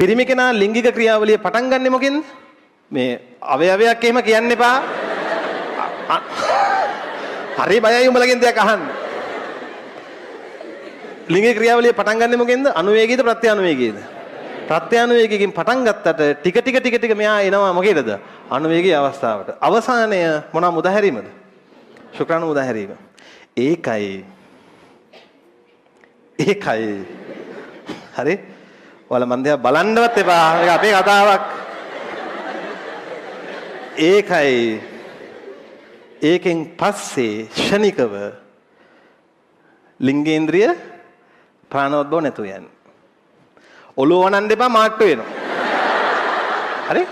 පිරිමි කෙනා ලිංගික ක්‍රියාවලිය පටන් ගන්නෙ මොකෙන්ද? මේ අවයවයක් එහෙම කියන්න එපා. හරි බයයි උඹලගෙන් දෙයක් අහන්න. ලිංගික ක්‍රියාවලිය පටන් ගන්නෙ මොකෙන්ද? අනුවේගීද ප්‍රත්‍යානුවේගීද? ප්‍රත්‍යානුවේගයෙන් පටන් ගත්තට ටික ටික මෙයා එනවා මොකේද? අනුවේගී අවස්ථාවට. අවසානය මොනවා මුදාහැරීමද? ශුක්‍රාණු මුදාහැරීම. ඒකයි හරි ඔයාලා මන් දිහා බලන්නවත් එපා. ඒක අපේ කතාවක්. ඒකෙන් පස්සේ ෂණිකව ලිංගේන්ද්‍රිය ප්‍රාණෝද්භව නැතු යන්නේ. ඔළුව වනන්න එපා මාට්ටු වෙනවා. හරි?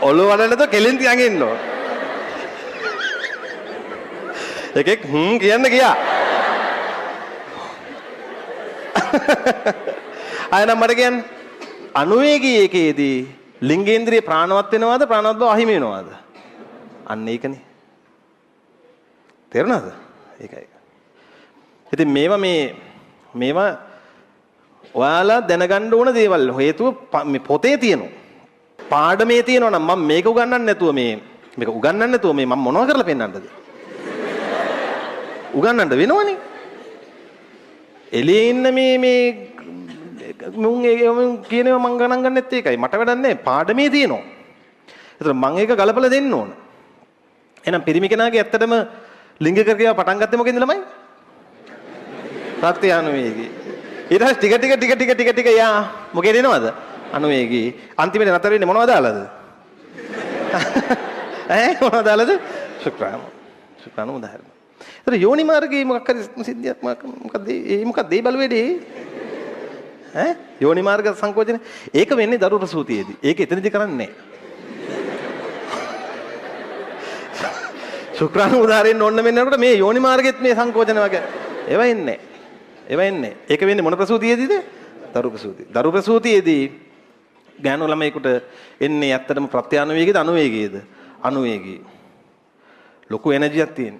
ඔළුව වනන්නද කෙලින් තියන් ඉන්න ඕන. එකෙක් කියන්න ගියා. ආයෙනම් මට කියන්න. අනුවේගී එකේදී ලිංගේන්ද්‍රිය ප්‍රාණවත් වෙනවද ප්‍රාණෝද්භව අහිමි වෙනවද? අන්න ඒකනේ. තේරුණාද? ඒකයි. ඉතින් මේවා ඔයාලා දැනගන්න ඕන දේවල්. හේතුව මේ පොතේ තියෙනවා. පාඩමේ තියෙනවා නම් මම මේක උගන්වන්න නැතුව මේක උගන්වන්න නැතුව මම මොනව කරලා පෙන්නන්නද? උගන්වන්න වෙනවනේ. එළියේ ඉන්න මුන් කියනවා මං ගණන් ගන්නෙත් ඒකයි. මට වැඩක් නැහැ. පාඩමේ තියෙනවා. ඒතර මං ඒක ගලපලා දෙන්න ඕන. එහෙනම් පිරිමි කෙනාගේ ඇත්තටම ලිංගික ක්‍රියාව පටන් ගත්තේ මොකෙන්ද ළමයි? ප්‍රත්‍යානුවේගී. ඊට පස්සේ ටික යා මොකේද එනවද? අනුවේගී. අන්තිමට නතර වෙන්නේ මොනවද දාලාද? මොනවද දාලාද? ශුක්‍රාණු උදාහරණ. ඒතර යෝනි මාර්ගයේ මොකක් හරි සිද්ධියක් මොකක්ද ඒ බලවේදී? යෝනි මාර්ග සංකෝචන. ඒක වෙන්නේ දරු ප්‍රසූතියේදී. ඒක එතනදි කරන්නේ නැහැ. ශුක්‍රාණු උදාහරණෙන් ඕන්න මෙන්නකොට මේ යෝනි මාර්ගෙත් මේ සංකෝචන වගේ ඒවා එන්නේ. ඒක වෙන්නේ මොන ප්‍රසූතියේදීද? දරු ප්‍රසූතිය. දරු ප්‍රසූතියේදී ගෑනු ළමයෙකුට එන්නේ ඇත්තටම ප්‍රත්‍යානුවේගීද අනුවේගීද? අනුවේගී. ලොකු එනර්ජියක් තියෙන.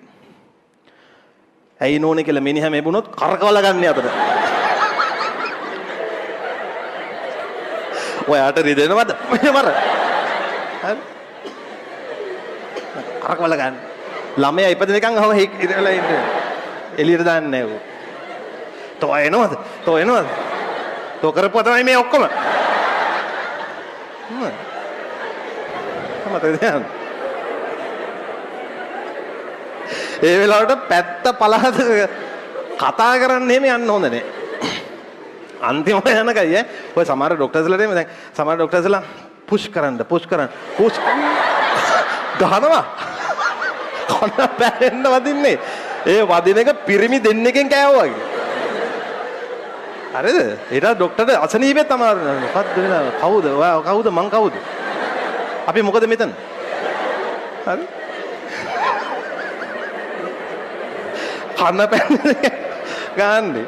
ඇයි නෝනේ කියලා මිනිහා මෙබුණොත් කරකවලා ගන්න අතට. ඔයාට රිදෙනවද? මර. හරි. කරකවලා ගන්න. ළමයා ඉපදෙනකන් අහම ඉරලා ඉන්නේ. එළියට දාන්නේ නැහැ. තෝ එනවද? තෝ කරපුවා තමයි මේ ඔක්කොම. ඒ වෙලාවට පැත්ත පළහත කතා කරන්න එහෙම යන්න හොඳ නැහැ. අන්තිමට යනකයි ඔය සමහර ડોක්ටර්ස්ලාට එහෙම දැන් සමහර ડોක්ටර්ස්ලා පුෂ් කරන්න ගහනවා. කන පැරෙන්න වදින්නේ. ඒ වදින එක පිරිමි දෙන්නෙක්ගෙන් කෑවා වගේ. හරිද? ඊට ડોක්ටර්ට අසනීපෙත් අමාරු නෑ. මොකද්ද වෙලා? කවුද? ඔයා කවුද? මං කවුද? අපි මොකද මෙතන? හරි? කන පැන්නේ ගාන්නේ.